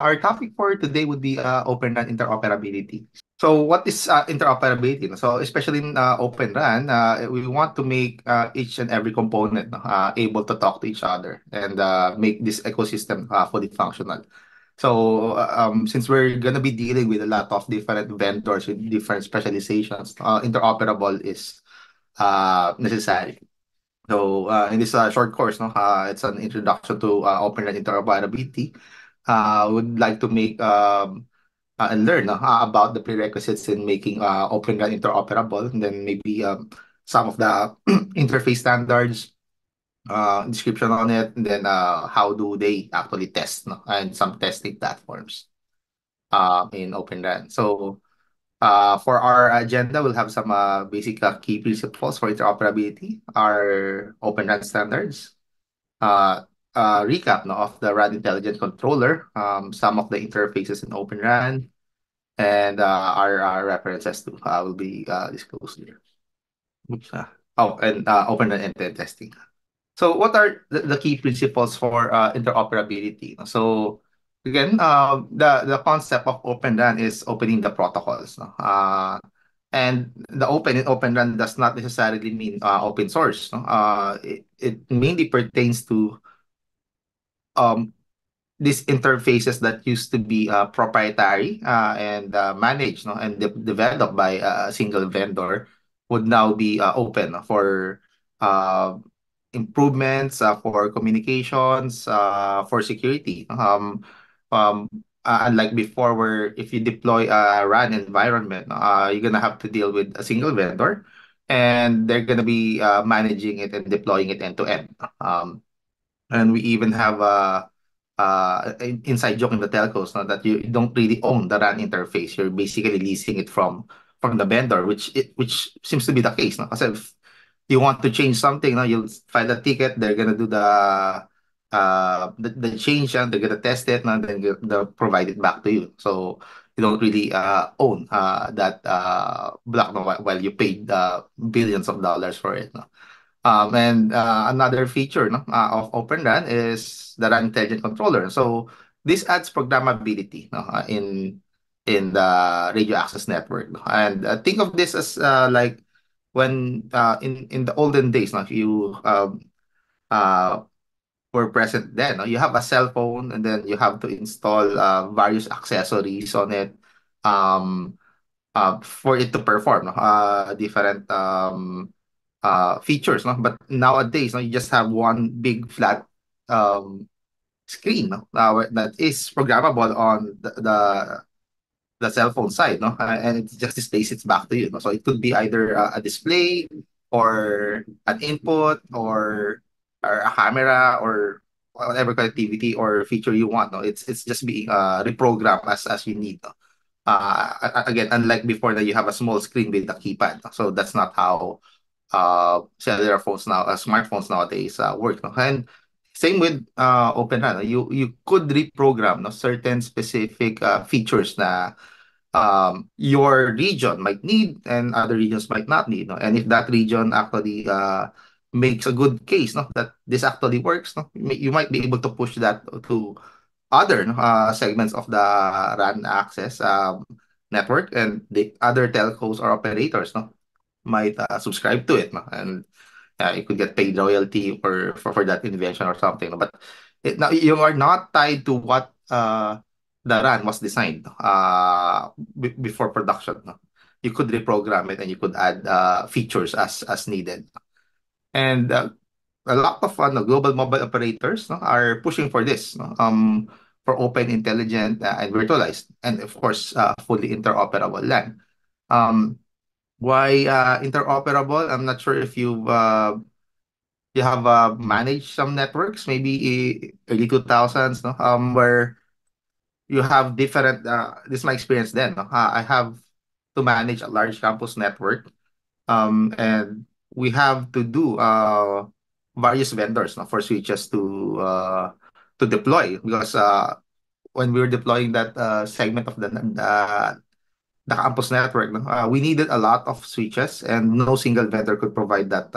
Our topic for today would be Open RAN interoperability. So, what is interoperability? No? So, especially in Open RAN, we want to make each and every component no, able to talk to each other and make this ecosystem fully functional. So, since we're going to be dealing with a lot of different vendors with different specializations, interoperable is necessary. So, in this short course, no, it's an introduction to Open RAN interoperability. Would like to make and learn about the prerequisites in making Open RAN interoperable, and then maybe some of the interface standards, description on it, and then how do they actually test, no? And some testing platforms in Open RAN. So for our agenda, we'll have some basic key principles for interoperability, our Open RAN standards, uh, recap no, of the RAN intelligent controller, some of the interfaces in Open RAN, and our references too will be disclosed here. Oops, oh, and Open RAN end-to-end testing. So what are the key principles for interoperability? So again, the concept of Open RAN is opening the protocols. No? And the open in Open RAN does not necessarily mean open source. No? It mainly pertains to um, these interfaces that used to be proprietary and managed no, and developed by a single vendor would now be open for uh, improvements, for communications, for security. Um, Unlike before, where if you deploy a RAN environment, you're gonna have to deal with a single vendor, and they're gonna be managing it and deploying it end to end. And we even have a inside joke in the telcos no, that you don't really own the RAN interface. You're basically leasing it from the vendor, which seems to be the case. No? Kasi if you want to change something, no, you'll file a ticket. They're gonna do the change, and they're gonna test it, and then they'll provide it back to you. So you don't really own that block no, while you paid billions of dollars for it. No? And another feature no, of Open RAN is the RAN intelligent controller. So this adds programmability no, in the radio access network. No? And think of this as like when in the olden days, no, if you uh, were present then, no, you have a cell phone and then you have to install various accessories on it um, for it to perform no? Different features, no? But nowadays, no, you just have one big flat um, screen, no? That is programmable on the cell phone side, no? And it just displays it back to you, no? So it could be either a display or an input or a camera or whatever connectivity or feature you want, no? It's just being reprogrammed as you need, no? Again, unlike before that you have a small screen with a keypad, no? So that's not how cellular phones now, smartphones nowadays work. No? And same with Open RAN. No? You could reprogram no, certain specific features na your region might need and other regions might not need. No? And if that region actually makes a good case no, that this actually works, no? You might be able to push that to other no, segments of the RAN access network and the other telcos or operators no, might subscribe to it. No? And you could get paid royalty for that invention or something. No? But now you are not tied to what the RAN was designed before production. No? You could reprogram it and you could add features as needed. And a lot of no, global mobile operators no, are pushing for this no? For open, intelligent, and virtualized, and of course, fully interoperable LAN. Um, why interoperable? I'm not sure if you have managed some networks, maybe early 2000s, no? Where you have different. This is my experience then. No? I have to manage a large campus network, and we have to do various vendors no, for switches to deploy because when we were deploying that segment of the campus network, no, we needed a lot of switches, and no single vendor could provide that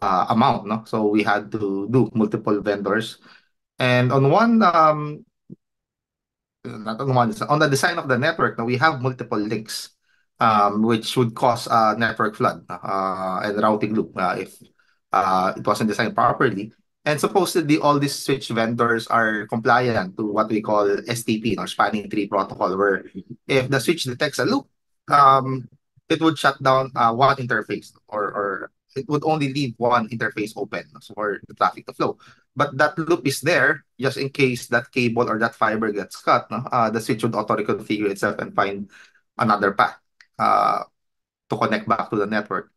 amount. No, so we had to do multiple vendors, and on one not on one, on the design of the network, now we have multiple links, which would cause a network flood and routing loop if it wasn't designed properly. And supposedly, all these switch vendors are compliant to what we call STP, or spanning tree protocol, where if the switch detects a loop, um, it would shut down one interface, or it would only leave one interface open for the traffic to flow. But that loop is there just in case that cable or that fiber gets cut. No? The switch would auto reconfigure itself and find another path uh, to connect back to the network.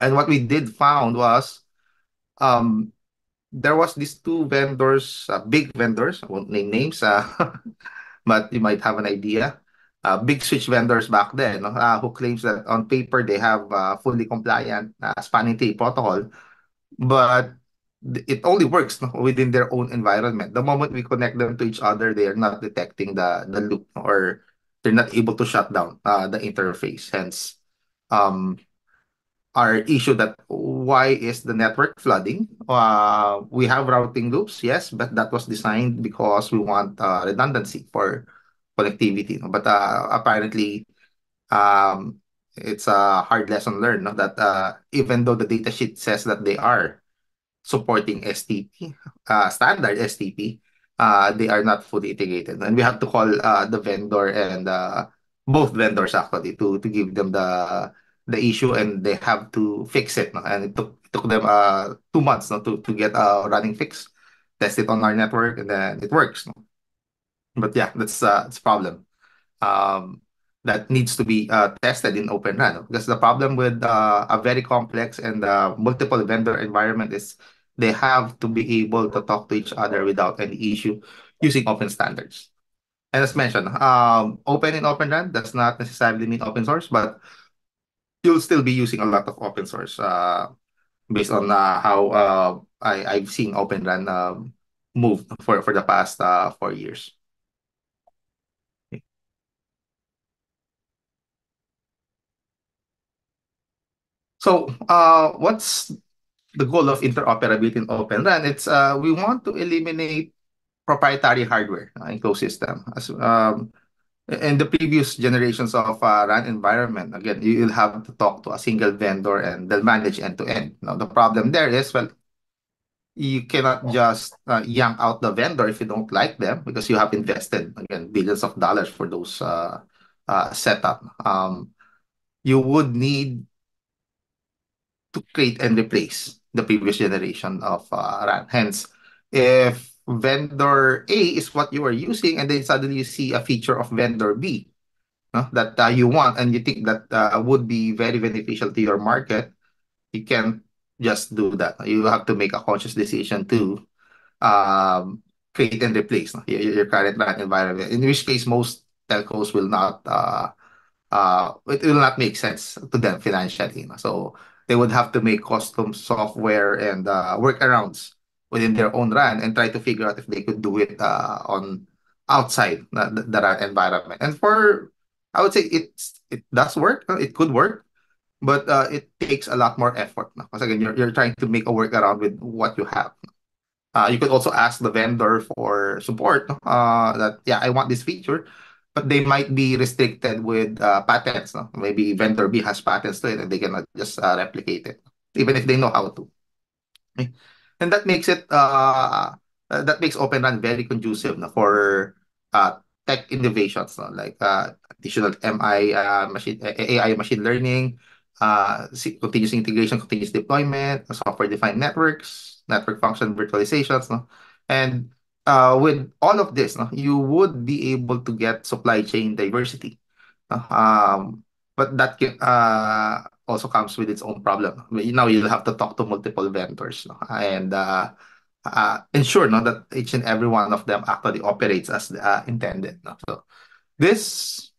And what we did found was um, there was these two vendors, big vendors. I won't name names, but you might have an idea. Big switch vendors back then, no, who claims that on paper they have fully compliant spanning tree protocol, but it only works, no, within their own environment. The moment we connect them to each other, they are not detecting the loop, or they're not able to shut down the interface. Hence, um, our issue that why is the network flooding? We have routing loops, yes, but that was designed because we want redundancy for connectivity. No? But apparently, um, it's a hard lesson learned, no? That even though the datasheet says that they are supporting STP, standard STP, they are not fully integrated. And we have to call the vendor and both vendors actually to give them the issue, and they have to fix it. No? And it took them 2 months, no, to get a running fix, test it on our network, and then it works. No? But yeah, that's a problem um, that needs to be tested in Open RAN. No? Because the problem with a very complex and multiple vendor environment is they have to be able to talk to each other without any issue using open standards. And as mentioned, open in Open RAN does not necessarily mean open source, but you'll still be using a lot of open source based on how I've seen Open RAN move for the past 4 years. So, what's the goal of interoperability in Open RAN? It's we want to eliminate proprietary hardware in closed system. As in the previous generations of RAN environment, again, you'll have to talk to a single vendor and they'll manage end to end. Now, the problem there is, well, you cannot just yank out the vendor if you don't like them, because you have invested, again, billions of dollars for those setup. You would need to create and replace the previous generation of RAM. Hence, if vendor A is what you are using, and then suddenly you see a feature of vendor B, no, that you want, and you think that would be very beneficial to your market, you can't just do that. You have to make a conscious decision to um, create and replace, no, your current RAN environment. In which case, most telcos will not it will not make sense to them financially. No? So they would have to make custom software and workarounds within their own RAN and try to figure out if they could do it on outside the RAN environment. And I would say it does work. It could work, but it takes a lot more effort. No? Because again, you're trying to make a workaround with what you have. You could also ask the vendor for support, no? That, yeah, I want this feature, but they might be restricted with patents. No? Maybe vendor B has patents to it and they cannot just replicate it, even if they know how to. Okay. And that makes Open RAN very conducive, no, for tech innovations, no, like additional MI AI machine learning, continuous integration, continuous deployment, software-defined networks, network function virtualizations, no? And with all of this, no, you would be able to get supply chain diversity. No? But that can also comes with its own problem. Now you'll have to talk to multiple vendors, no? And ensure, no, that each and every one of them actually operates as intended. No? So this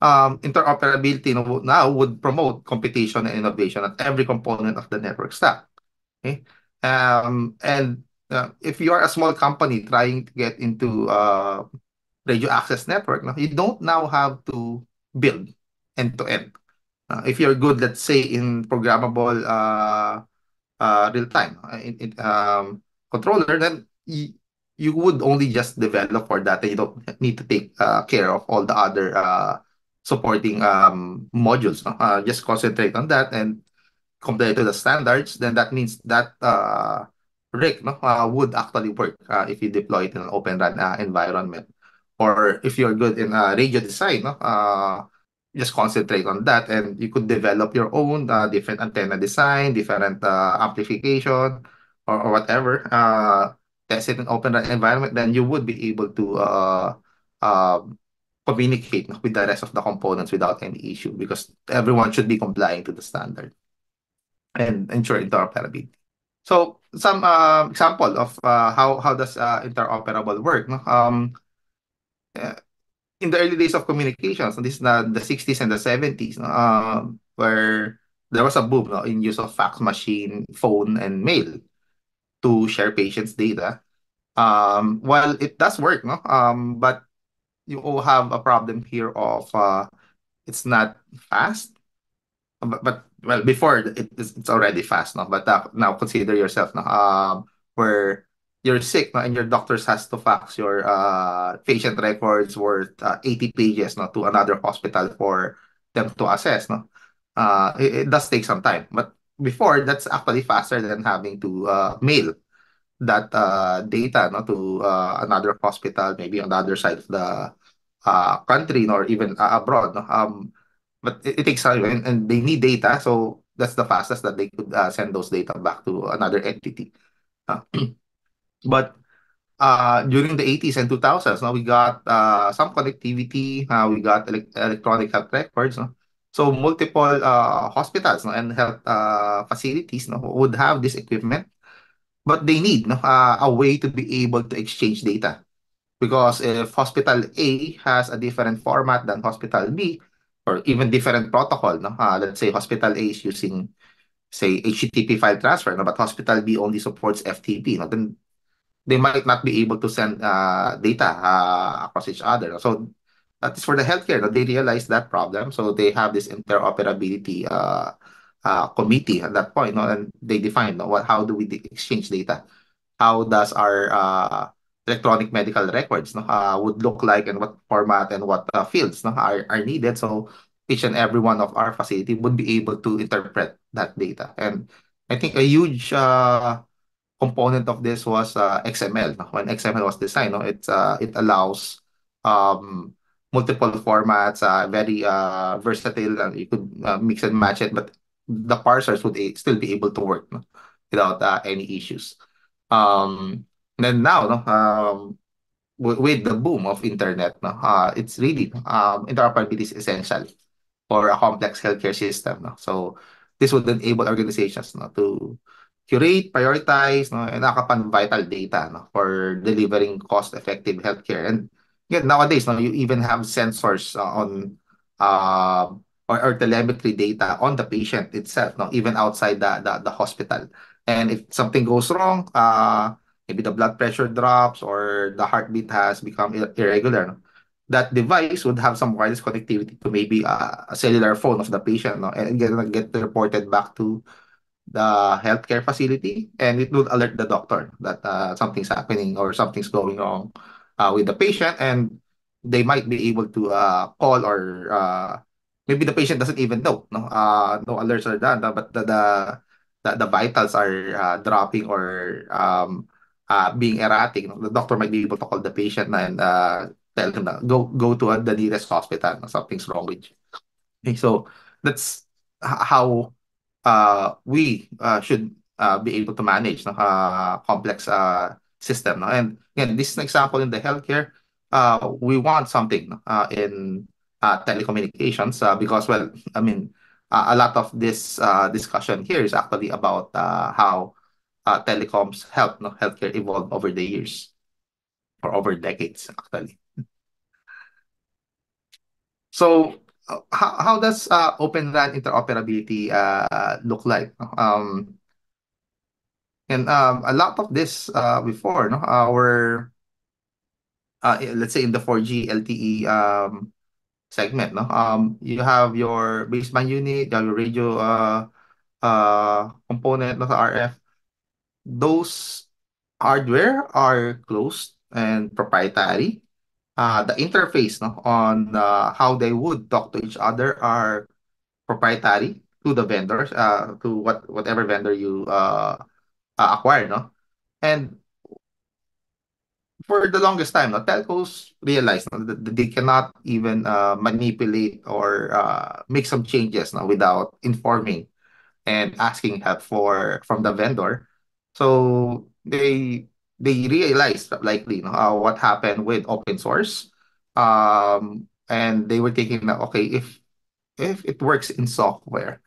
interoperability, no, now would promote competition and innovation at every component of the network stack. Okay, and if you are a small company trying to get into radio access network, no, you don't now have to build end to end. If you're good, let's say, in programmable real time controller, then you would only just develop for that, and you don't need to take care of all the other supporting modules. No? Just concentrate on that and compare to the standards, then that means that rig no, would actually work if you deploy it in an open RAN environment. Or if you're good in radio design, no, just concentrate on that, and you could develop your own different antenna design, different amplification, or whatever. Test it in open RAN environment, then you would be able to uh, communicate no, with the rest of the components without any issue because everyone should be complying to the standard and ensure interoperability. So some example of how does interoperable work, no? Uh, in the early days of communications, this is the 60s and the 70s, no? Where there was a boom no, in use of fax machine, phone, and mail to share patients' data. While it does work, no? But you all have a problem here of it's not fast. But well, before it's already fast, no? But now consider yourself, no? Where you're sick, no? And your doctors has to fax your patient records worth 80 pages, no? To another hospital for them to assess, no? It does take some time, but before that's actually faster than having to mail that data, no? To another hospital, maybe on the other side of the country, or even abroad, no? But it takes time and they need data, so that's the fastest that they could send those data back to another entity. Uh, but during the 80s and 2000s, now we got some connectivity, we got electronic health records. No? So multiple hospitals no, and health facilities no, would have this equipment, but they need no, a way to be able to exchange data. Because if hospital A has a different format than hospital B, or even different protocol, no? Let's say hospital A is using, say, HTTP file transfer, no? But hospital B only supports FTP, no? Then they might not be able to send data across each other. So that is for the healthcare. No? They realize that problem, so they have this interoperability committee at that point, no? And they define no? How do we exchange data? How does our electronic medical records no, would look like, and what format and what fields no, are needed. So each and every one of our facility would be able to interpret that data. And I think a huge component of this was XML. No? When XML was designed, no, it allows um, multiple formats, very versatile, and you could mix and match it, but the parsers would still be able to work no? Without any issues. Then now, no, with the boom of internet, no, it's really interoperability is essential for a complex healthcare system. No? So this would enable organizations no, to curate, prioritize, no, and nakapan vital data no, for delivering cost-effective healthcare. And yet nowadays, no, you even have sensors on uh, or telemetry data on the patient itself, no, even outside the hospital. And if something goes wrong, maybe the blood pressure drops or the heartbeat has become irregular, no, that device would have some wireless connectivity to maybe a cellular phone of the patient, no? And get reported back to the healthcare facility, and it would alert the doctor that something's happening or something's going wrong with the patient, and they might be able to call, or maybe the patient doesn't even know. No, no alerts are done, but the vitals are dropping or being erratic. No? The doctor might be able to call the patient and tell him na go to the nearest hospital. No? Something's wrong with you. Okay, so that's how we should be able to manage no, complex system. No? And again, this is an example in the healthcare. We want something no, in telecommunications because, well, I mean, a lot of this discussion here is actually about how telecoms help no, healthcare evolve over the years or over decades, actually. So, how does Open RAN interoperability look like? And a lot of this before, no, our let's say in the 4G LTE segment, no, you have your baseband unit, you have your radio component, no, RF. Those hardware are closed and proprietary. The interface no, on how they would talk to each other are proprietary to the vendors, to whatever vendor you acquire, no? And for the longest time, no, telcos realized no, that they cannot even manipulate or make some changes no, without informing and asking help from the vendor. So they realized likely no, what happened with open source, and they were thinking that okay, if it works in software,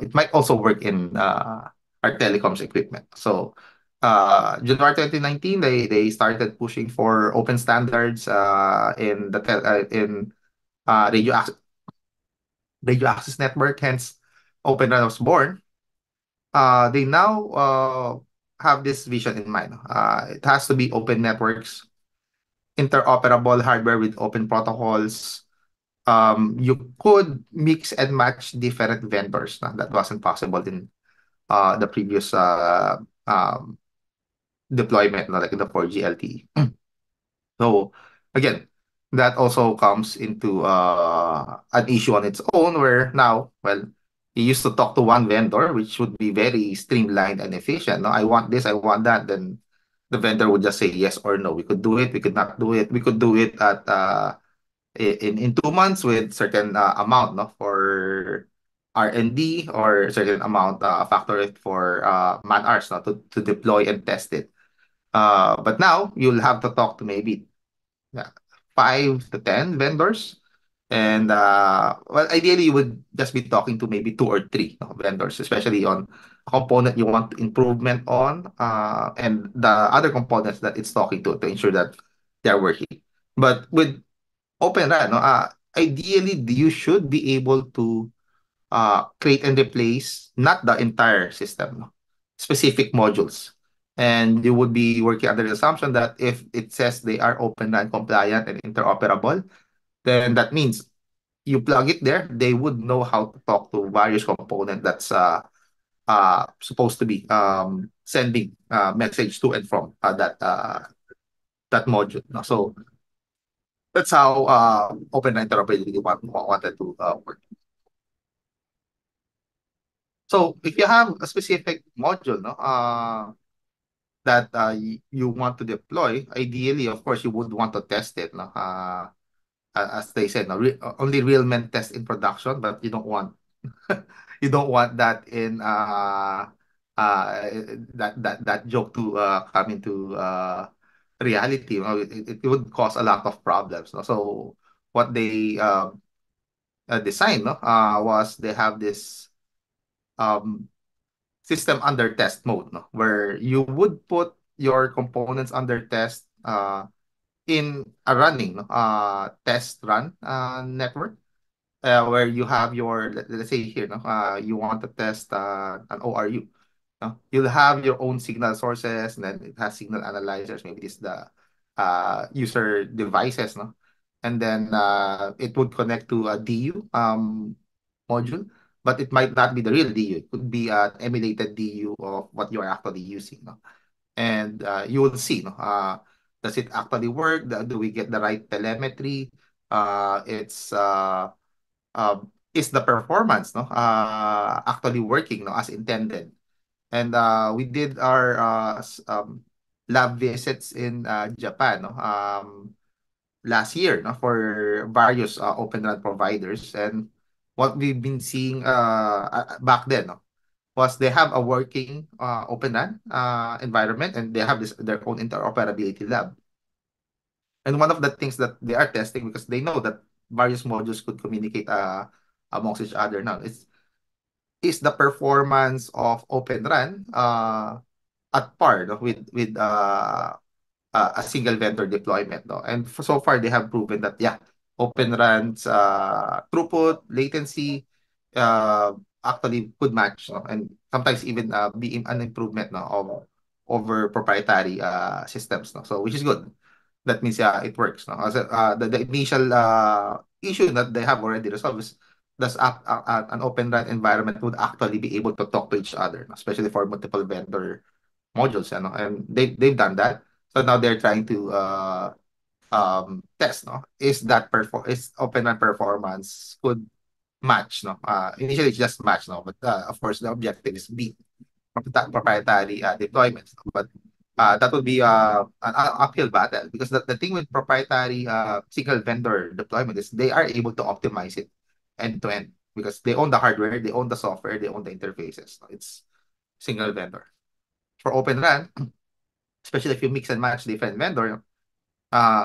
it might also work in our telecoms equipment. So, January 2019, they started pushing for open standards in radio access network. Hence, Open RAN was born. They now have this vision in mind. It has to be open networks, interoperable hardware with open protocols. You could mix and match different vendors. That wasn't possible in the previous deployment, like the 4G LTE. So again, that also comes into an issue on its own where now, well, you used to talk to one vendor, which would be very streamlined and efficient. No, I want this, I want that. Then the vendor would just say yes or no. We could do it, we could not do it. We could do it at in 2 months with certain amount no for R&D or certain amount factor it for man hours no to deploy and test it. But now you'll have to talk to maybe yeah, 5 to 10 vendors. And well, ideally, you would just be talking to maybe 2 or 3 no, vendors, especially on a component you want improvement on, and the other components that it's talking to ensure that they're working. But with Open RAN, no, ideally, you should be able to create and replace not the entire system, no, specific modules. And you would be working under the assumption that if it says they are Open RAN compliant and interoperable, then that means you plug it there, they would know how to talk to various component that's supposed to be sending message to and from that module. No? So that's how open interoperability wanted to work. So if you have a specific module, no, that you want to deploy, ideally, of course, you would want to test it, no, as they said, no, only real men test in production, but you don't want you don't want that in that joke to come into reality. You know, it would cause a lot of problems. No? So what they designed no, was they have this um, system under test mode, no, where you would put your components under test in a running no, test run network where you have your let's say here no, you want to test an ORU. No? You'll have your own signal sources, and then it has signal analyzers. Maybe this is the user devices, no? And then it would connect to a DU module, but it might not be the real DU. It could be an emulated DU of what you are actually using, no? And you will see, no? Does it actually work? Do we get the right telemetry? It's is the performance, no? Actually working, no, as intended. And we did our lab visits in Japan no? Last year no? For various Open RAN providers. And what we've been seeing back then no? Was they have a working Open RAN environment, and they have their own interoperability lab. And one of the things that they are testing, because they know that various modules could communicate amongst each other now, is the performance of Open RAN at par no, with a single vendor deployment. No? And so far, they have proven that, yeah, Open RAN's throughput, latency actually could match no? And sometimes even be an improvement no? Over proprietary systems. No? So, which is good. That means, yeah, it works. No? As the initial issue that they have already resolved is does an Open RAN environment would actually be able to talk to each other, no? Especially for multiple vendor modules, and they've done that. So now they're trying to test, no, is Open RAN performance could match, no. Initially it's just match, no, but of course the objective is beat proprietary deployments. But that would be an uphill battle because the thing with proprietary single vendor deployment is they are able to optimize it end to end because they own the hardware, they own the software, they own the interfaces. It's single vendor. For Open RAN, especially if you mix and match different vendor,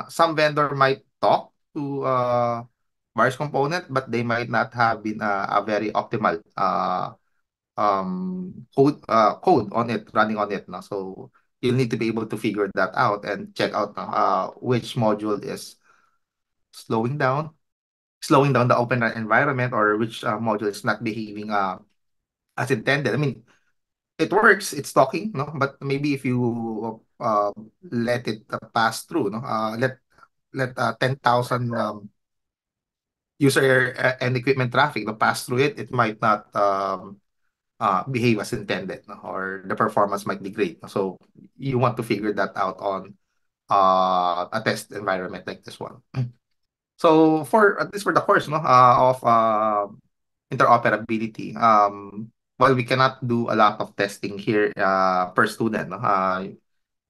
some vendor might talk to various component, but they might not have been a very optimal code on it, running on it. No? So you'll need to be able to figure that out and check out which module is slowing down, slowing down the open environment, or which module is not behaving as intended. I mean, it works, it's talking, no, but maybe if you let it pass through, no, let 10,000 user and equipment traffic no, pass through it, it might not behave as intended, no? Or the performance might degrade. So you want to figure that out on a test environment like this one. So for at least for the course, no, of interoperability, while we cannot do a lot of testing here per student, no, you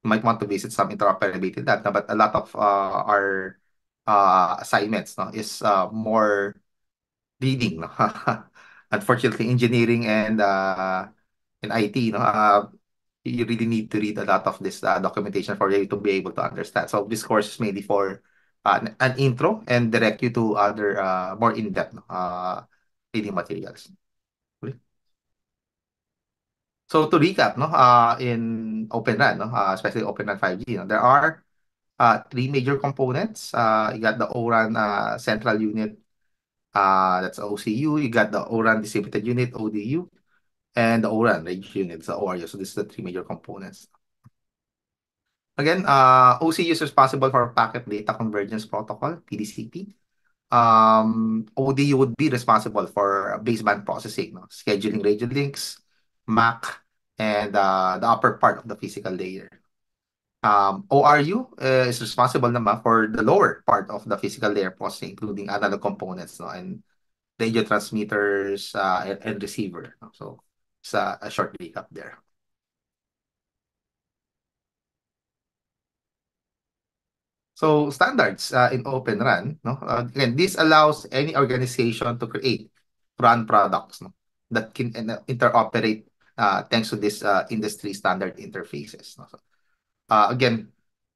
might want to visit some interoperability data, but a lot of our assignments, no, is more reading, no. Unfortunately, engineering and IT, no, you really need to read a lot of this documentation for you to be able to understand. So this course is mainly for an intro and direct you to other more in-depth reading materials. Okay. So to recap, no, in Open RAN, no, especially Open RAN 5G, no, there are three major components. You got the O-RAN central unit, that's OCU. You got the O-RAN distributed unit, ODU, and the O-RAN range unit, the ORU. So this is the three major components. Again, OCU is responsible for Packet Data Convergence Protocol, PDCP. ODU would be responsible for baseband processing, no? Scheduling radio links, MAC, and the upper part of the physical layer. ORU is responsible naman for the lower part of the physical layer processing, including analog components, no? And radio transmitters and receiver, no? So it's a short recap there. So standards in Open RAN, no? Again, this allows any organization to create RAN products, no? That can interoperate thanks to this industry standard interfaces. No? So, again,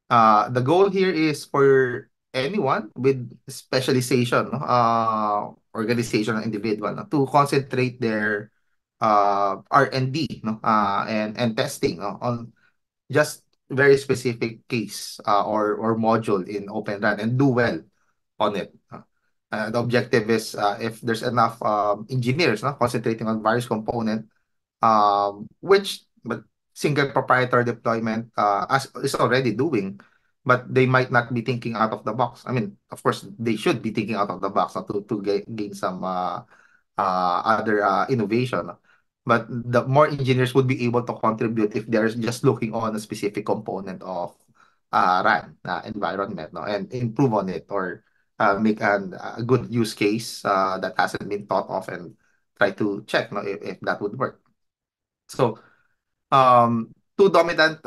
the goal here is for anyone with specialization, no? Organization or individual, no? To concentrate their R&D, no? And testing, no? On just very specific case or module in Open RAN and do well on it. The objective is if there's enough engineers concentrating on various component, which but single proprietary deployment as is already doing, but they might not be thinking out of the box. I mean, of course, they should be thinking out of the box to gain some other innovation. But the more engineers would be able to contribute if they're just looking on a specific component of RAN environment, no, and improve on it or make a good use case that hasn't been thought of and try to check, no, if that would work. So two dominant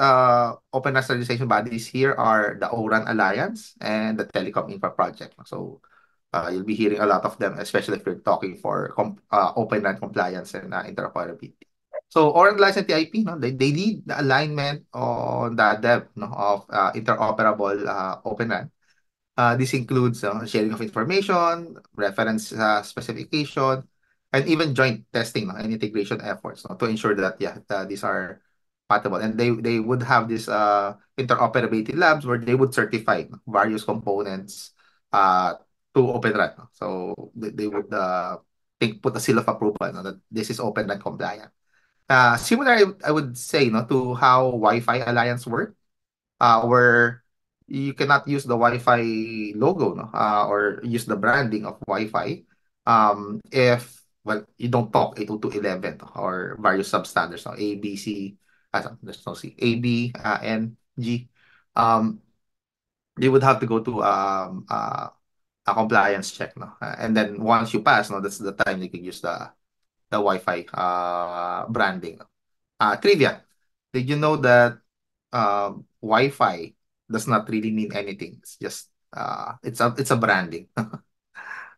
open standardization bodies here are the O-RAN Alliance and the Telecom Infra Project. So you'll be hearing a lot of them, especially if you're talking for Open RAN compliance and interoperability. So O-RAN Alliance and TIP, no, they lead the alignment on the dev, no, of interoperable Open RAN. This includes sharing of information, reference specification, and even joint testing, no, and integration efforts, no, to ensure that these are compatible. And they would have this interoperability labs where they would certify various components uh, to Open RAN. No? So they would put a seal of approval, no, that this is Open RAN compliant. Similar, I would say, no, to how Wi-Fi Alliance works, where you cannot use the Wi-Fi logo, no? Or use the branding of Wi-Fi if well you don't talk 802.11 or various substandards, no? A, B, C, there's no C, A, B, N, G. Um, they would have to go to a compliance check, no? And then once you pass, no, that's the time you can use the Wi-Fi branding. Trivia. Did you know that Wi-Fi does not really mean anything? It's just it's a branding.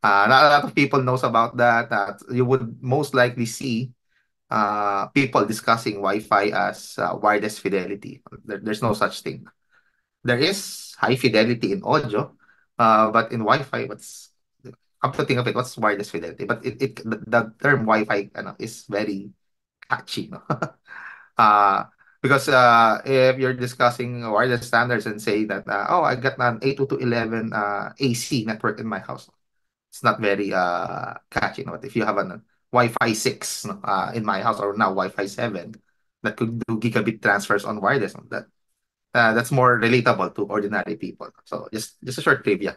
Not a lot of people knows about that. You would most likely see people discussing Wi-Fi as wireless fidelity. There's no such thing. There is high fidelity in audio, but in Wi-Fi, what's come to think of it, what's wireless fidelity? But the term Wi-Fi is very catchy, no? Uh, because if you're discussing wireless standards and say that, oh, I got an 802.11 AC network in my house, it's not very catchy. No? But if you have a Wi-Fi 6 no, in my house or now Wi-Fi 7 that could do gigabit transfers on wireless, no, that's more relatable to ordinary people. So just a short trivia.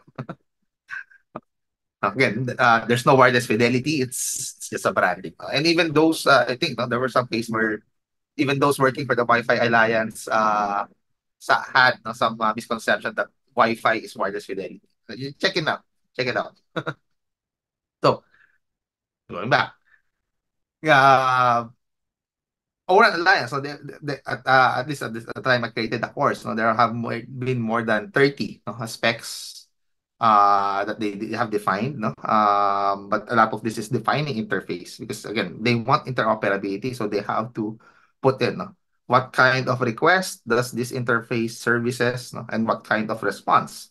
Again, there's no wireless fidelity. It's just a branding. And even those, I think no, there were some cases where even those working for the Wi-Fi Alliance had no, some misconception that Wi-Fi is wireless fidelity. You check it out. Check it out. So going back, yeah, Oran Alliance. So at least at this time I created the course. No, there have been more than 30 no, specs that they have defined. No, but a lot of this is defining interface because again they want interoperability, so they have to put in no, what kind of request does this interface services no, and what kind of response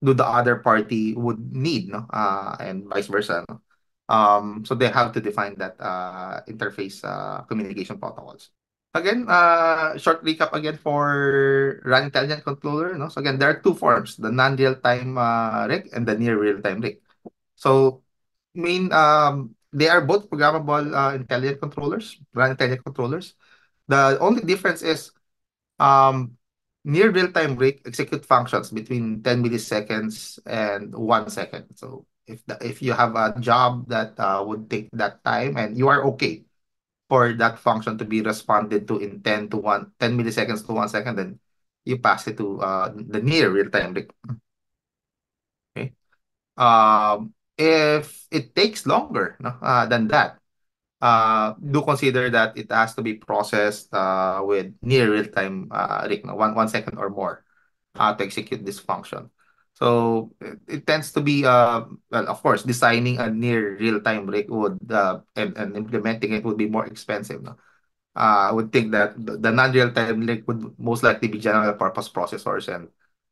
do the other party would need no, and vice versa. No? So they have to define that interface communication protocols. Again, short recap again for Run Intelligent Controller. No? So again, there are two forms, the non-real-time rig and the near real-time rig. So they are both programmable intelligent controllers, Run Intelligent Controllers. The only difference is um, near real-time rig execute functions between 10 milliseconds and 1 second. So if you have a job that would take that time and you are okay for that function to be responded to in 10 milliseconds to 1 second, then you pass it to the near real-time rig. Okay. If it takes longer no, than that, do consider that it has to be processed with near real-time rig, no, 1 second or more to execute this function. So it tends to be, well, of course, designing a near real-time rig would and implementing it would be more expensive. No? I would think that the non-real-time rig would most likely be general purpose processors, and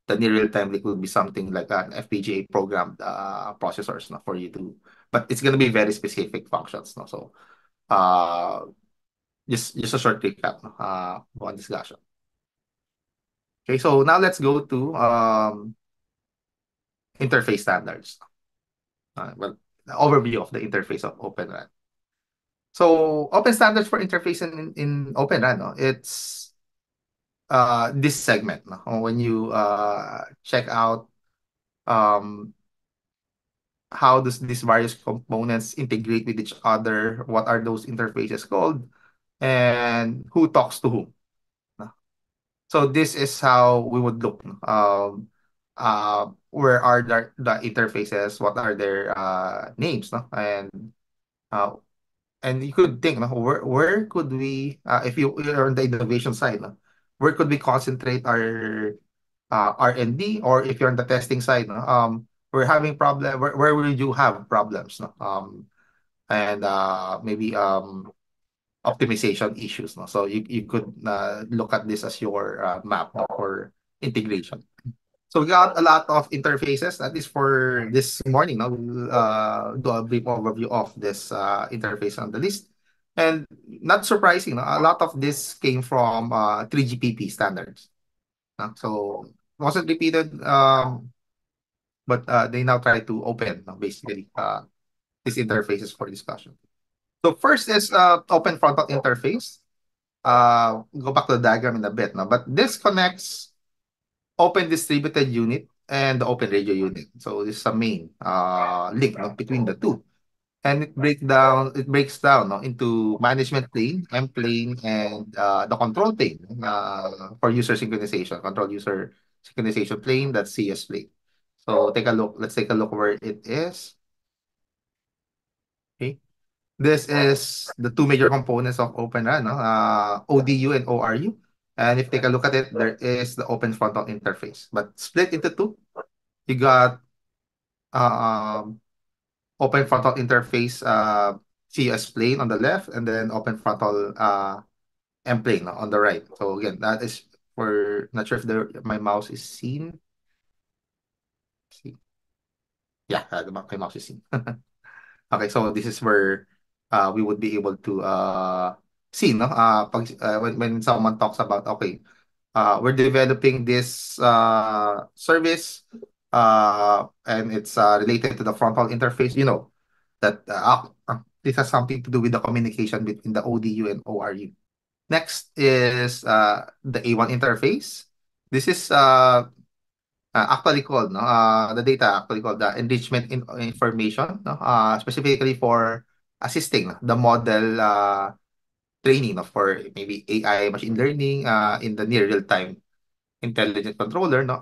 the near real-time rig would be something like an FPGA programmed processors no, for you to, but it's going to be very specific functions. No? So uh, just a short recap no, on discussion. Okay, so now let's go to interface standards. Well, the overview of the interface of Open RAN. So open standards for interface in Open RAN, no? It's this segment. No? When you check out um, how does these various components integrate with each other, what are those interfaces called, and who talks to whom. No? So this is how we would look. No? Where are the interfaces? What are their names? No? Uh, and you could think, no, where could we, if you're on the innovation side, no, where could we concentrate our R&D, or if you're on the testing side, no, we're having problem. Where will you have problems, no? And maybe optimization issues, no? So you could look at this as your map no, for integration. So we got a lot of interfaces. That is for this morning. Now we'll do a brief overview of this interface on the list. And not surprising, no, a lot of this came from 3GPP standards. No? So wasn't repeated, but they now try to open no, basically these interfaces for discussion. So first is open frontal interface. Go back to the diagram in a bit, no? But this connects open distributed unit and the open radio unit. So this is a main link no, between the two. and it breaks down, no, into management plane, M plane, and the control plane for user synchronization, control user synchronization plane, that's CS plane. So take a look. Let's take a look where it is. Okay. This is the two major components of Open RAN, no? ODU and ORU. And if you take a look at it, there is the open frontal interface. But split into two, you got um, open frontal interface CS plane on the left, and then open frontal M plane, no, on the right. So again, that is for, not sure if my mouse is seen. See. Yeah, my mouse is seen. Okay, so this is where we would be able to see, no? When someone talks about, okay, we're developing this service and it's related to the frontal interface, that this has something to do with the communication between the ODU and ORU. Next is the A1 interface. This is actually called, no, the data actually called the enrichment information, no, specifically for assisting, no, the model training, no, for maybe AI machine learning in the near real-time intelligent controller, no,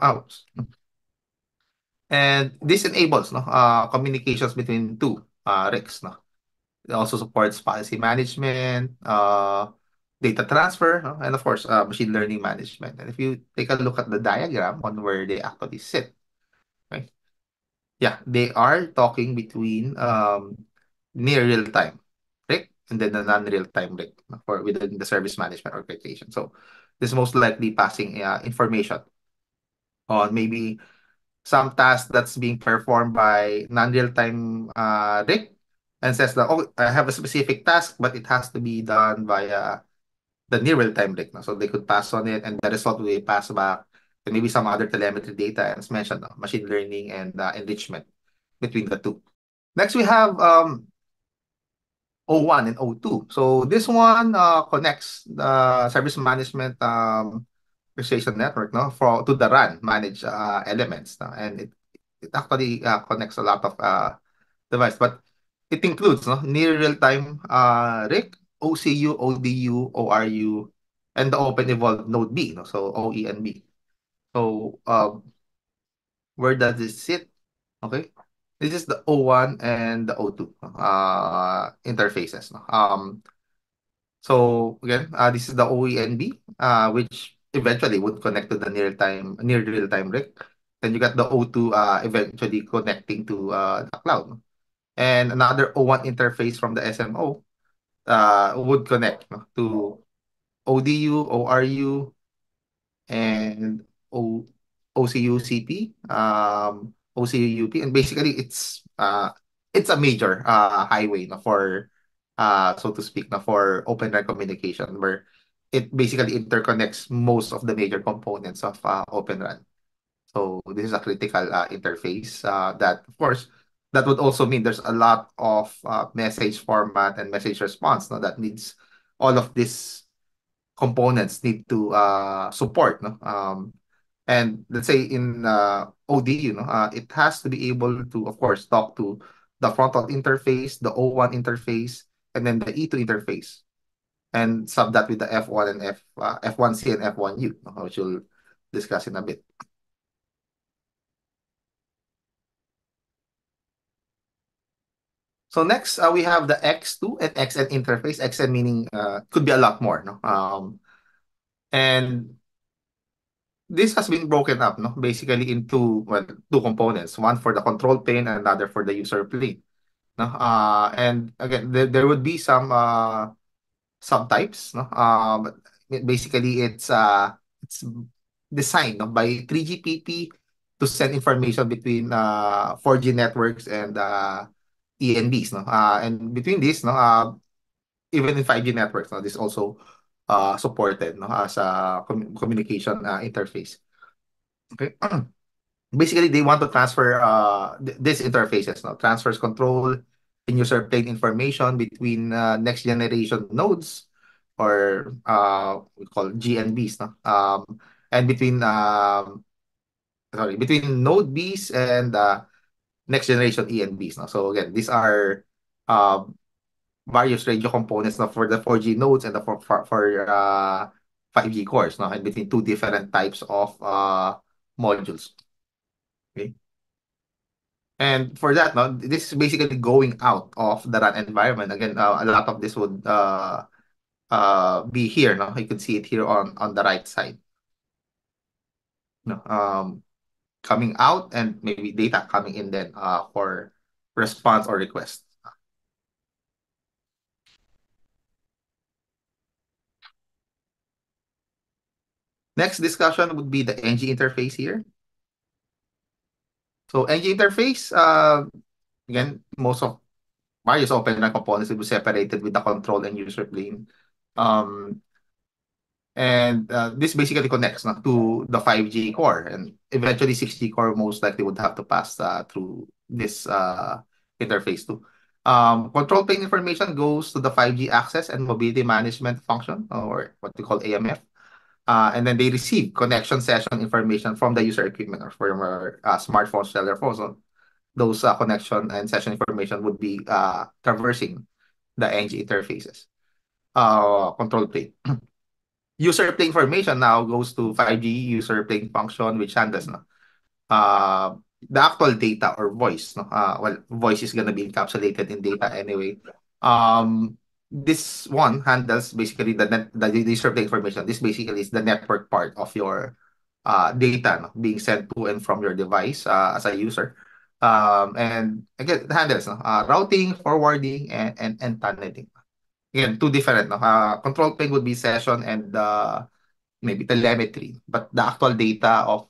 and this enables, no, communications between two RICs, no. It also supports policy management, data transfer, no, and of course machine learning management. And if you take a look at the diagram on where they actually sit, right? Yeah, they are talking between near real time RIC and then the non-real time RIC, no, for within the service management organization. So this is most likely passing information on maybe some task that's being performed by non-real-time RIC, and says that, oh, I have a specific task, but it has to be done via the near real-time RIC. No? So they could pass on it, and the result will be passed back, and maybe some other telemetry data, as mentioned, no? Machine learning and enrichment between the two. Next, we have O1 and O2. So this one connects the service management orchestration network, no, for to the RAN managed elements, no? And it actually connects a lot of device, but it includes, no, near real-time RIC, OCU, ODU, ORU, and the open evolved node B, no? So OE and B. So where does this sit? Okay. This is the O1 and the O2 interfaces, no? So again, this is the OENB, which eventually would connect to the near real-time RIC. Then you got the O2 eventually connecting to the cloud, no? And another O1 interface from the SMO would connect, no, to ODU, ORU, and O OCU-CP, OCU-UP, and basically it's a major highway, no, for so to speak, no, for Open RAN communication, where it basically interconnects most of the major components of Open RAN. So this is a critical interface that, of course, that would also mean there's a lot of message format and message response, no, that needs all of these components need to support, no. And let's say in OD, it has to be able to, of course, talk to the frontal interface, the O1 interface, and then the E2 interface, and sub that with the F1 and F1C and F1U, which we'll discuss in a bit. So next, we have the X2 and XN interface. XN meaning could be a lot more, no? And this has been broken up, no, basically into, well, two components, one for the control plane and another for the user plane, no? And again, there would be some subtypes, no? But basically it's designed, no, by 3GPP to send information between 4G networks and ENBs, no? And between these, no, even in 5G networks, no, this also supported, no, as a communication interface. Okay. Basically, they want to transfer these interfaces, no, transfers control and user plane information between next generation nodes, or we call GNBs, no? And between between node Bs and next generation ENBs, no? So again, these are uh, various radio components, no, for the 4G nodes and the for 5G cores, no, and between two different types of modules. Okay. And for that, no, this is basically going out of the RAN environment. Again, a lot of this would be here. No, you can see it here on the right side. No, coming out and maybe data coming in then for response or request. Next discussion would be the NG interface here. So NG interface, again, most of various open RAN components will be separated with the control and user plane. Um, And this basically connects to the 5G core, and eventually 6G core most likely would have to pass through this interface too. Control plane information goes to the 5G access and mobility management function, or what we call AMF. And then they receive connection session information from the user equipment or from our smartphone, cellular phones. So those connection and session information would be traversing the NG interfaces. Control plane. User plane information now goes to 5G user plane function, which handles uh, the actual data or voice. No? Well, voice is gonna be encapsulated in data anyway. This one handles basically the user plane information. This basically is the network part of your data, no? Being sent to and from your device as a user. And again, it handles routing, forwarding, and tunneling. Again, two different. No? Control plane would be session and maybe telemetry, but the actual data of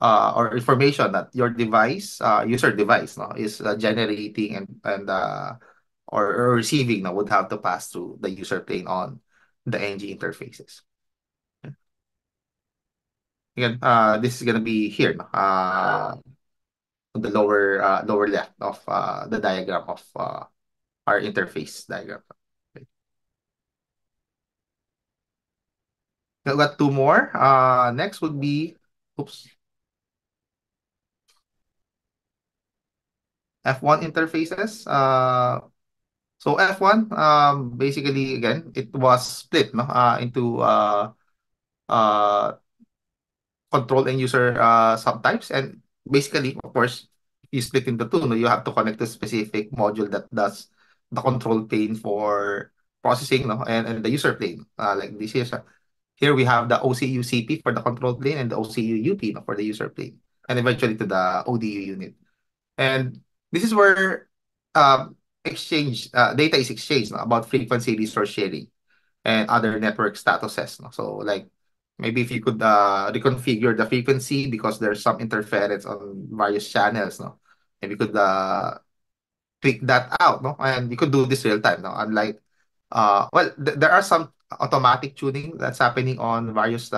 or information that your device, user device, no, is generating or receiving, no, would have to pass through the user plane on the NG interfaces. Again, this is gonna be here, no, on the lower left of the diagram of our interface diagram. Okay. Now, got two more. Next would be, oops, F1 interfaces. So F1, basically again, it was split no, into uh, control and user subtypes, and basically, of course, you split into two. No, you have to connect to specific module that does the control plane for processing, no, and the user plane. Like this is here we have the OCU CP for the control plane and the OCU UP, no, for the user plane, and eventually to the ODU unit. And this is where exchange data is exchanged, no, about frequency resource sharing and other network statuses. No? So like maybe if you could reconfigure the frequency because there's some interference on various channels, no? And you could tweak that out, no? And you could do this real time, no? Unlike well, there are some automatic tuning that's happening on various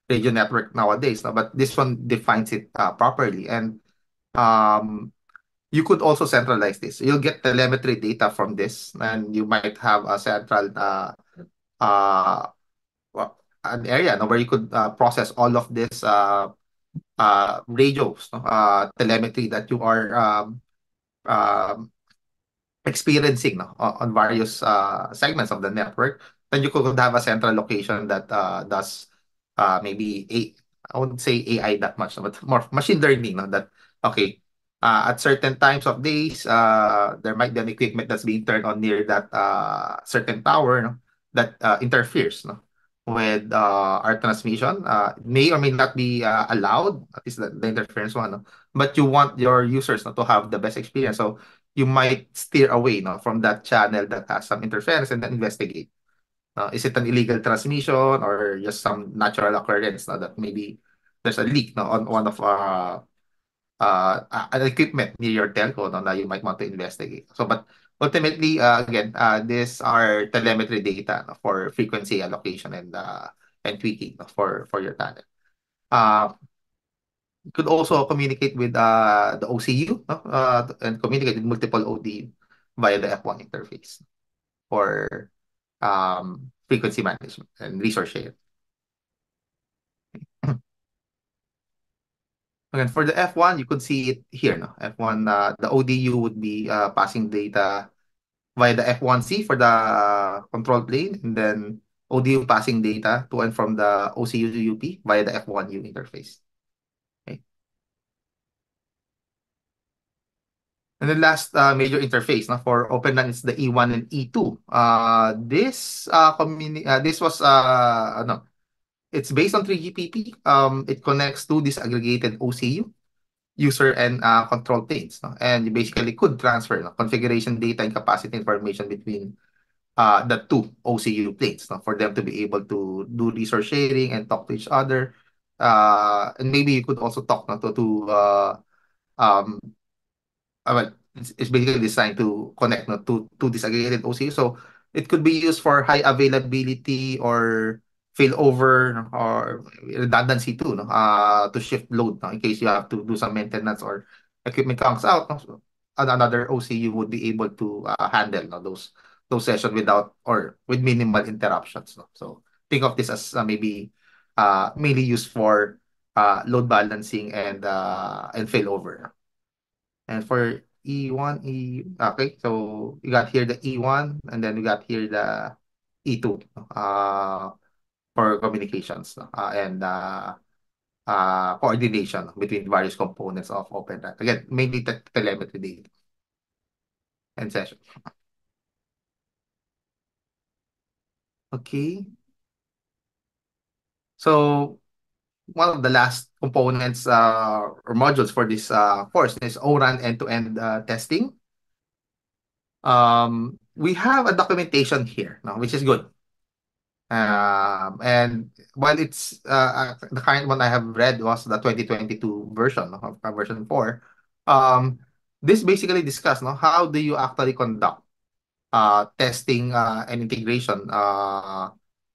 radio network nowadays, no? But this one defines it properly. And um you could also centralize this. You'll get telemetry data from this, and you might have a central uh, an area no, where you could process all of this radios, no, telemetry that you are um, experiencing no, on various segments of the network. Then you could have a central location that does maybe I wouldn't say AI that much, no, but more machine learning. No, that okay, at certain times of days, there might be an equipment that's being turned on near that certain tower, no, that interferes, no, with our transmission. May or may not be allowed, at least the interference one, no? But you want your users, no, to have the best experience. So you might steer away, no, from that channel that has some interference and then investigate. Is it an illegal transmission or just some natural occurrence, no, that maybe there's a leak, no, on one of an equipment near your telco, no, that you might want to investigate. So, but ultimately, again, these are telemetry data, no, for frequency allocation and tweaking, no, for your channel. Uh, you could also communicate with the OCU, no, and communicate with multiple ODU via the F1 interface for frequency management and resource sharing. Again, for the F1, you could see it here. No? F1, the ODU would be passing data via the F1C for the control plane, and then ODU passing data to and from the OCU to UP via the F1U interface. Okay. And then last major interface no, for OpenRAN is the E1 and E2. This was ano, it's based on 3GPP. It connects to disaggregated OCU user and control planes. No? And you basically could transfer no, configuration data and capacity information between the two OCU planes no, for them to be able to do resource sharing and talk to each other. And maybe you could also talk no, um, well, it's basically designed to connect no, to disaggregated OCU. So it could be used for high availability or failover no, or redundancy too, no, to shift load no, in case you have to do some maintenance or equipment comes out. No, so another OCU would be able to handle no, those sessions without or with minimal interruptions. No? So think of this as maybe mainly used for load balancing and failover. And for E1, okay, so you got here the E1 and then we got here the E2 for communications and coordination between various components of OpenRAN. Again, mainly telemetry data and session. Okay, so one of the last components or modules for this course is ORAN end-to-end testing. We have a documentation here, no, which is good. And while it's the current one I have read was the 2022 version no, of version 4, um, this basically discuss no, how do you actually conduct testing and integration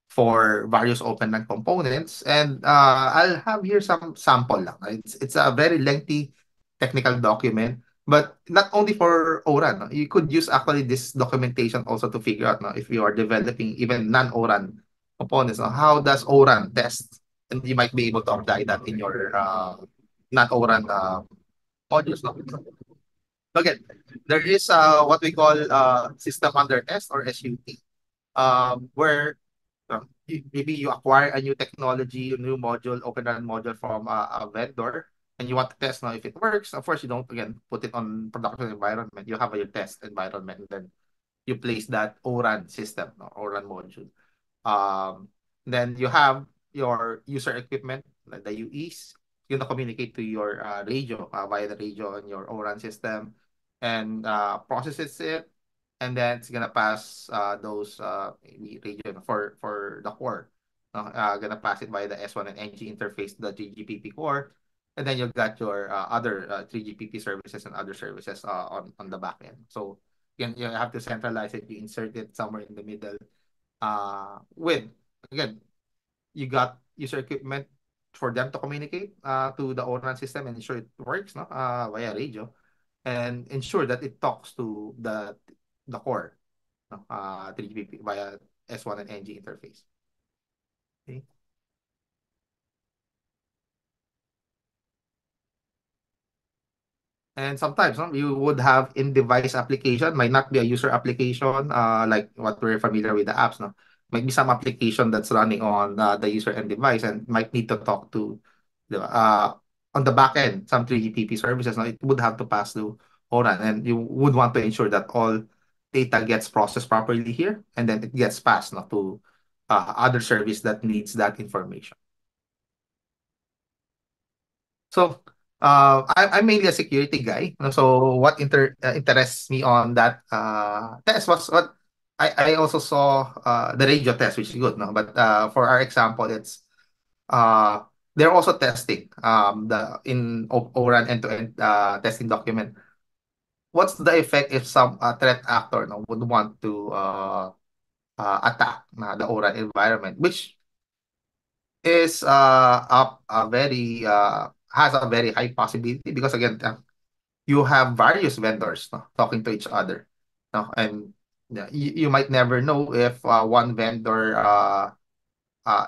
for various open OpenRAN components. And I'll have here some sample lang. It's a very lengthy technical document, but not only for ORAN. No? You could use actually this documentation also to figure out no, if you are developing even non-ORAN components. No? How does ORAN test? And you might be able to apply that in your non-ORAN modules. No? Again, there is what we call system under test or SUT, where maybe you acquire a new technology, a new module, open run module from a vendor, and you want to test now if it works. Of course, you don't again put it on production environment. You have your test environment, and then you place that ORAN system, no, ORAN module. Um, then you have your user equipment, like the UEs. You're gonna communicate to your radio via the radio on your ORAN system, and processes it, and then it's gonna pass those maybe radio for the core. Gonna pass it via the S1 and NG interface, the 3GPP core, and then you've got your other 3GPP services and other services on the back end. So you have to centralize it. You insert it somewhere in the middle with again you got user equipment for them to communicate to the ORAN system and ensure it works no via radio and ensure that it talks to the core no? 3GPP via S1 and NG interface. Okay. And sometimes you would have in-device application, might not be a user application, like what we're familiar with the apps. No? Might be some application that's running on the user end device and might need to talk to on the back end, some 3GPP services. No? It would have to pass through ORAN, and you would want to ensure that all data gets processed properly here, and then it gets passed no, to other service that needs that information. So, I'm mainly a security guy. No? So, what interests me on that test was what I also saw the radio test, which is good. No? But for our example, it's uh, they're also testing the in ORAN end-to-end testing document. What's the effect if some threat actor no, would want to attack the ORAN environment, which is a very has a very high possibility because again you have various vendors no, talking to each other no? And yeah, you might never know if one vendor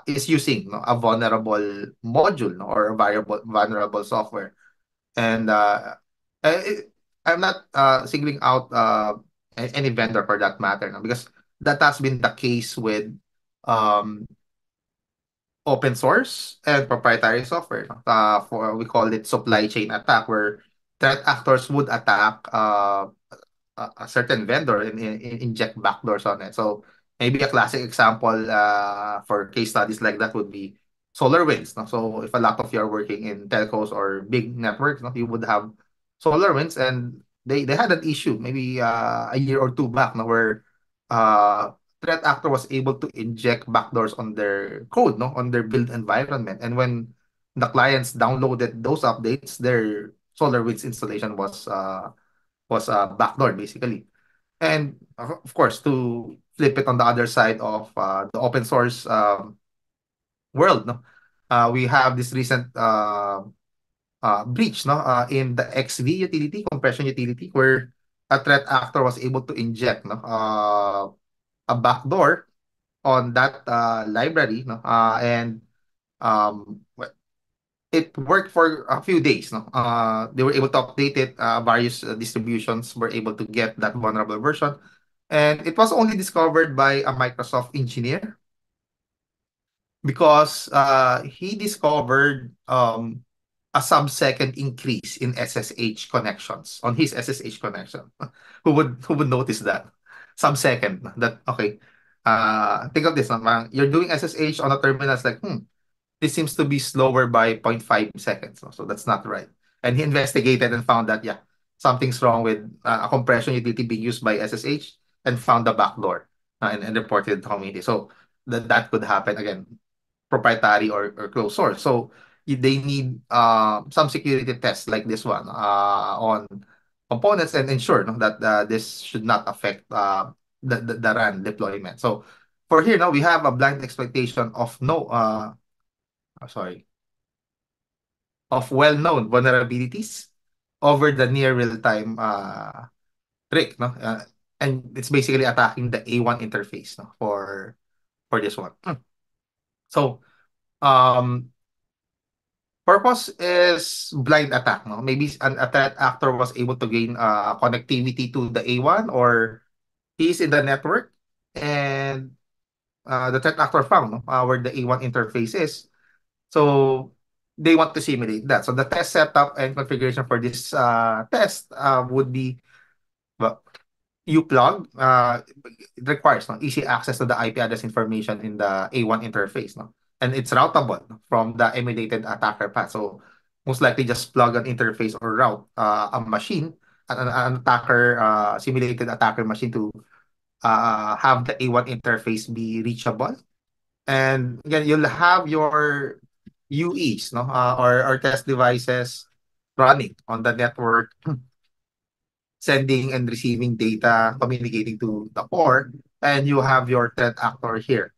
is using no, a vulnerable module no, or a vulnerable software And it, I'm not singling out any vendor for that matter, no, because that has been the case with um, open source and proprietary software. No? For we call it supply chain attack, where threat actors would attack a certain vendor and inject backdoors on it. So maybe a classic example for case studies like that would be SolarWinds. No? So if a lot of you are working in telcos or big networks, no, you would have SolarWinds, and they had an issue maybe a year or two back, no, where uh, threat actor was able to inject backdoors on their code, no, on their build environment, and when the clients downloaded those updates, their SolarWinds installation was backdoor basically. And of course, to flip it on the other side of the open source world, no, we have this recent breach, no, in the XV utility, compression utility, where a threat actor was able to inject, no, a backdoor on that library, no, and it worked for a few days. No, they were able to update it. Various distributions were able to get that vulnerable version, and it was only discovered by a Microsoft engineer because he discovered a sub-second increase in SSH connections on his SSH connection. Who would notice that sub-second? That okay. Think of this. No? You're doing SSH on a terminal. It's like, this seems to be slower by zero point 0.5 seconds. No? So that's not right. And he investigated and found that, yeah, something's wrong with a compression utility being used by SSH, and found the backdoor and reported it to community. So that could happen again, proprietary or closed source. So they need some security tests like this one on components and ensure, no, that this should not affect the RAN deployment. So for here now, we have a blind exploitation of no sorry, of well-known vulnerabilities over the near real-time trick, no? And it's basically attacking the A1 interface, no, for this one. So, um, purpose is blind attack, no? Maybe a threat actor was able to gain connectivity to the A1, or he's in the network, and the threat actor found, no, where the A1 interface is. So they want to simulate that. So the test setup and configuration for this test would be, well, uplog. It requires, no, easy access to the IP address information in the A1 interface, no? And it's routable, no, from the emulated attacker path. So most likely just plug an interface or route a machine, an attacker simulated attacker machine to have the A1 interface be reachable. And again, you'll have your UEs, no, or test devices running on the network, sending and receiving data, communicating to the core, and you have your threat actor here,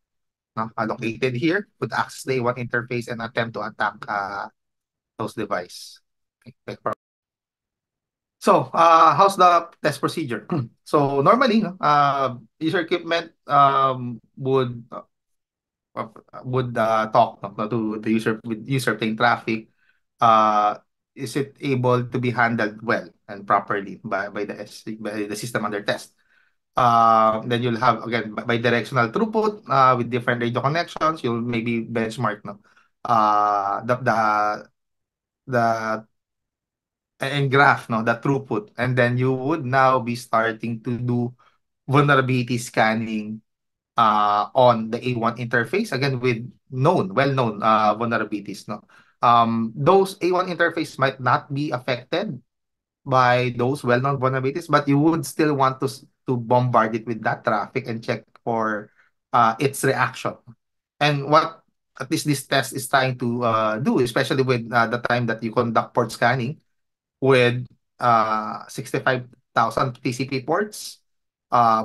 no, allocated here, with access the A1 interface and attempt to attack those device. Okay. So, how's the test procedure? So normally, no, user equipment uh, talk, no, to the user with user plane traffic. Uh, is it able to be handled well and properly by the system under test? Then you'll have again bi-directional throughput with different radio connections. You'll maybe benchmark, no, the and graph, no, the throughput, and then you would now be starting to do vulnerability scanning on the A1 interface, again with well-known vulnerabilities. No, those A1 interface might not be affected by those well-known vulnerabilities, but you would still want to bombard it with that traffic and check for its reaction. And what at least this test is trying to do, especially with the time that you conduct port scanning with 65,000 TCP ports.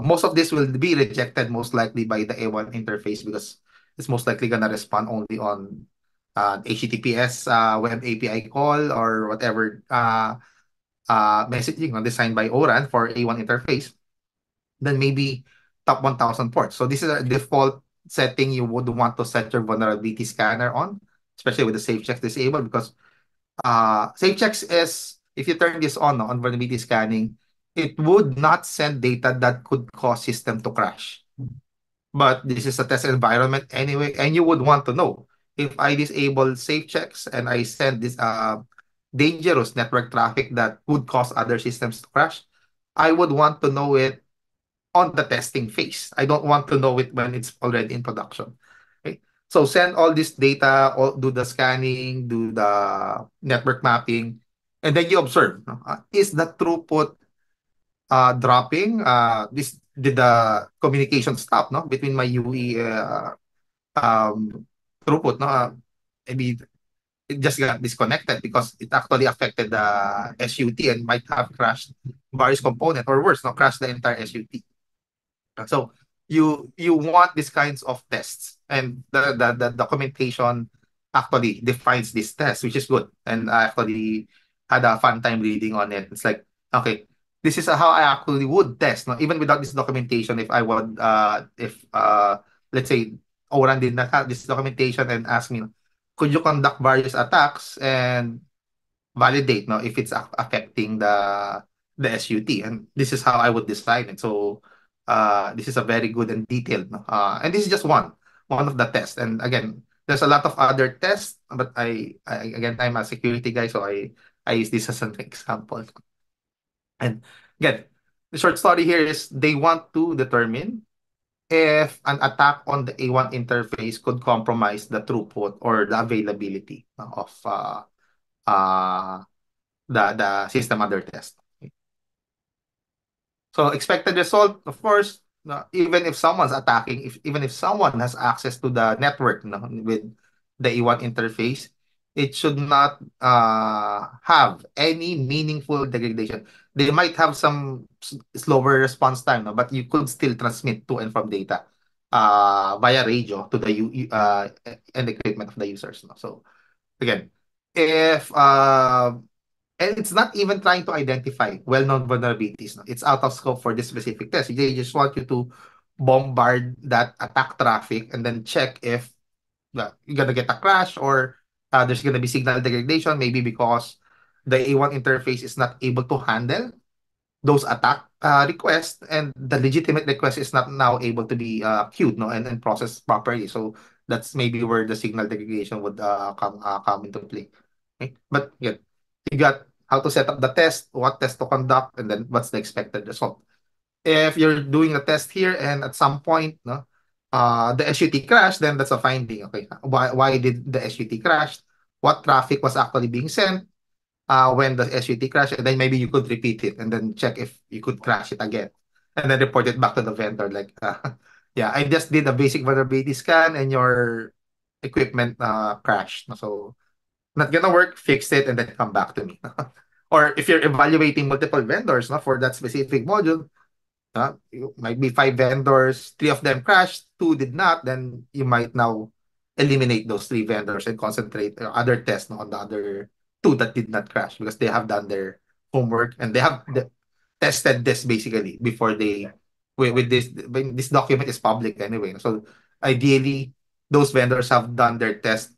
Most of this will be rejected most likely by the A1 interface because it's most likely gonna respond only on HTTPS web API call or whatever messaging designed by ORAN for A1 interface. Then maybe top 1,000 ports. So this is a default setting you would want to set your vulnerability scanner on, especially with the safe checks disabled, because SafeChecks is, if you turn this on, no, on vulnerability scanning, it would not send data that could cause system to crash. But this is a test environment anyway, and you would want to know if I disable SafeChecks and I send this dangerous network traffic that would cause other systems to crash. I would want to know it on the testing phase. I don't want to know it when it's already in production. Okay. So send all this data, do the scanning, do the network mapping, and then you observe. No? Is the throughput dropping? This did the communication stop, no, between my UE um, throughput, no? Maybe it just got disconnected because it actually affected the SUT and might have crashed various component, or worse, no, crashed the entire SUT. So you want these kinds of tests, and the documentation actually defines this test, which is good. And I actually had a fun time reading on it. It's like, okay, this is how I actually would test, no? Even without this documentation, if I would if let's say Oran did not have this documentation and ask me, could you conduct various attacks and validate, no, if it's affecting the SUT, and this is how I would design it. So this is a very good and detailed, no? And this is just one of the tests. And again, there's a lot of other tests, but I again, I'm a security guy, so I use this as an example. And again, the short story here is they want to determine if an attack on the A1 interface could compromise the throughput or the availability, no, of uh, the system under test. So expected result, of course, no, even if someone's attacking, if even if someone has access to the network, no, with the E1 interface, it should not have any meaningful degradation. They might have some slower response time, no, but you could still transmit to and from data via radio to the and equipment of the users. No? So again, if and it's not even trying to identify well-known vulnerabilities. No? It's out of scope for this specific test. They just want you to bombard that attack traffic and then check if you're gonna get a crash, or there's gonna be signal degradation, maybe because the A1 interface is not able to handle those attack requests, and the legitimate request is not now able to be queued, no, and processed properly. So that's maybe where the signal degradation would come into play. Okay? But yeah, you got how to set up the test, what test to conduct, and then what's the expected result. If you're doing a test here and at some point, no, the SUT crashed, then that's a finding. Okay, why did the SUT crash? What traffic was actually being sent? When the SUT crashed, and then maybe you could repeat it and then check if you could crash it again, and then report it back to the vendor. Like, yeah, I just did a basic vulnerability scan and your equipment crashed. So not gonna work, fix it, and then come back to me. Or if you're evaluating multiple vendors, no, for that specific module, you might be five vendors, three of them crashed, two did not, then you might now eliminate those three vendors and concentrate other tests, no, on the other two that did not crash because they have done their homework and they have tested this basically before they with this when this document is public anyway. So ideally, those vendors have done their test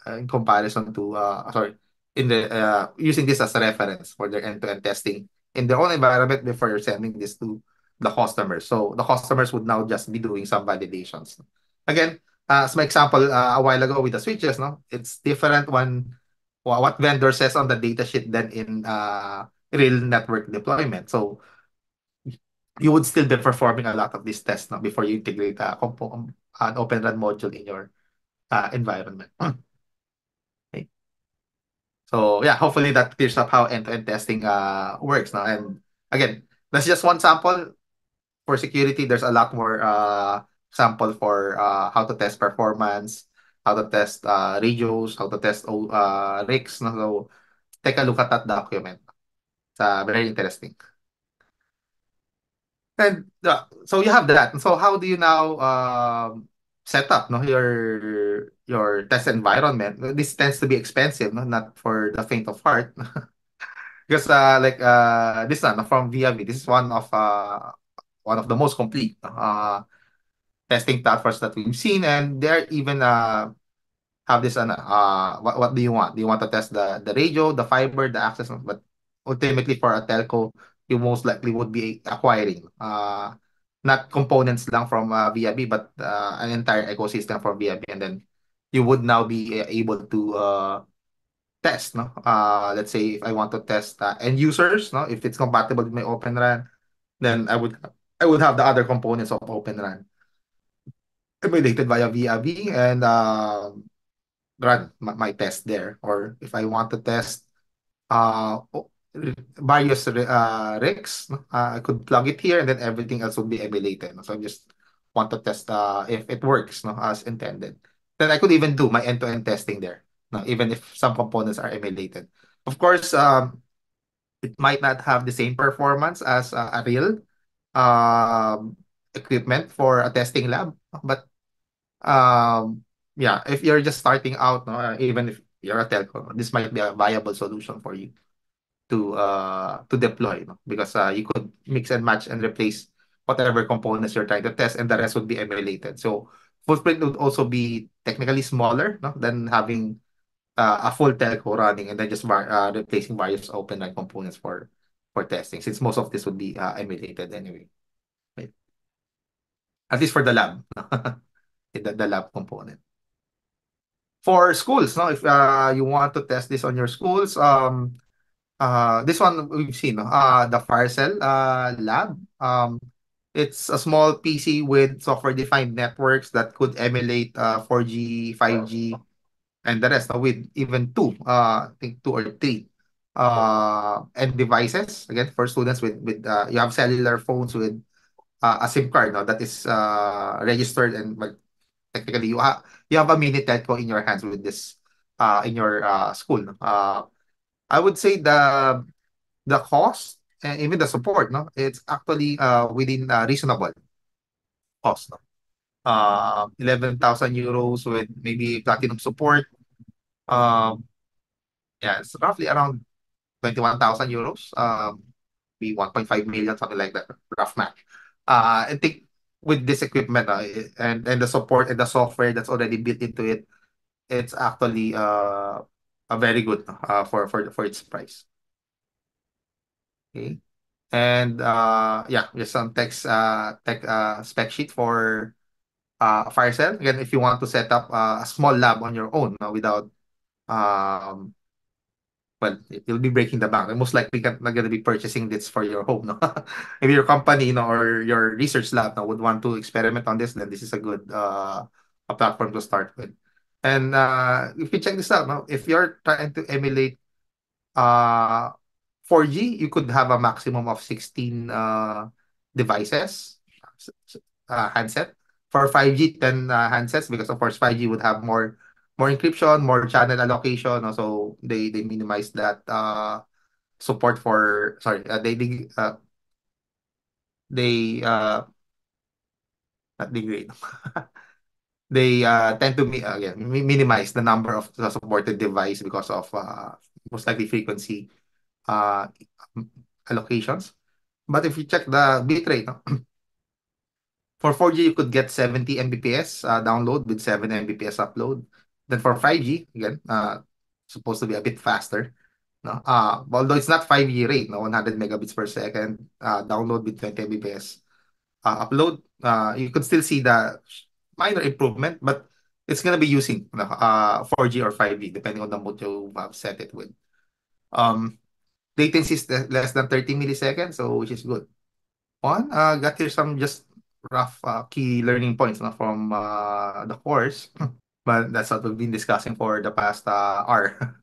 in comparison to sorry, in the using this as a reference for their end-to-end testing in their own environment before you're sending this to the customers. So the customers would now just be doing some validations. Again, as my example a while ago with the switches, no, it's different when what vendor says on the datasheet than in real network deployment. So you would still be performing a lot of these tests, no, before you integrate an Open Run module in your environment. Okay. So yeah, hopefully that clears up how end-to-end testing works now. And again, that's just one sample. For security, there's a lot more sample for how to test performance, how to test radios, how to test rigs. No? So take a look at that document. It's very interesting. And so you have that. And so how do you now set up, no, your test environment? This tends to be expensive, no? Not for the faint of heart. Because like this one from VIAV, this is one of the most complete testing platforms that we've seen, and they're even have this what do you want? Do you want to test the radio, the fiber, the access? But ultimately for a telco, you most likely would be acquiring not components lang from VIB, but an entire ecosystem from VIB, and then you would now be able to test, no? Let's say if I want to test end users, no, if it's compatible with my Open RAN, then I would have the other components of Open RAN emulated via VIB, and run my test there. Or if I want to test various rigs, no? I could plug it here, and then everything else would be emulated. So I just want to test if it works, no, as intended. Then I could even do my end-to-end testing there, no, even if some components are emulated. Of course, it might not have the same performance as a real um, equipment for a testing lab, but yeah, if you're just starting out, no, even if you're a telco, this might be a viable solution for you to deploy, no? Because you could mix and match and replace whatever components you're trying to test, and the rest would be emulated. So footprint would also be technically smaller, no, than having a full telco running and then just replacing various open line components for testing, since most of this would be emulated anyway, right? At least for the lab, the lab component. For schools, no, if you want to test this on your schools, this one we've seen, no? The Farcell lab. It's a small PC with software-defined networks that could emulate 4G, 5G, and the rest, no, with even two, I think two or three end devices. Again, for students with you have cellular phones with a SIM card, no, that is registered, and well, technically you have a mini telco in your hands with this in your school, no? I would say the cost and even the support, no, it's actually within reasonable cost, no? 11,000 euros with maybe platinum support. Um, yeah, it's roughly around 21,000 euros. Be 1.5 million, something like that. Rough math. I think with this equipment, and the support and the software that's already built into it, it's actually a very good for its price. Okay. And yeah, just some tech spec sheet for Firecell. Again, if you want to set up a small lab on your own, without um well, you'll be breaking the bank. And most likely not gonna be purchasing this for your home, no? If your company, or your research lab, would want to experiment on this, then this is a good a platform to start with. And if you check this out, no, if you're trying to emulate uh 4G, you could have a maximum of 16 devices, handset. For 5G, 10 handsets, because of course 5G would have more encryption, more channel allocation. Also, they minimize that support for sorry, they not degrade. They tend to again minimize the number of the supported device because of most likely frequency uh allocations. But if you check the bitrate, no, for 4G, you could get 70 Mbps download with 7 Mbps upload. Then for 5G, again, supposed to be a bit faster. No? Although it's not 5G rate, no, 100 megabits per second, download with 20 Mbps upload. You could still see the minor improvement, but it's gonna be using 4G or 5G, depending on the mode you have set it with. Um, Latency is less than 30 milliseconds, so which is good. Got here some just rough key learning points, no, from the course, but that's what we've been discussing for the past hour.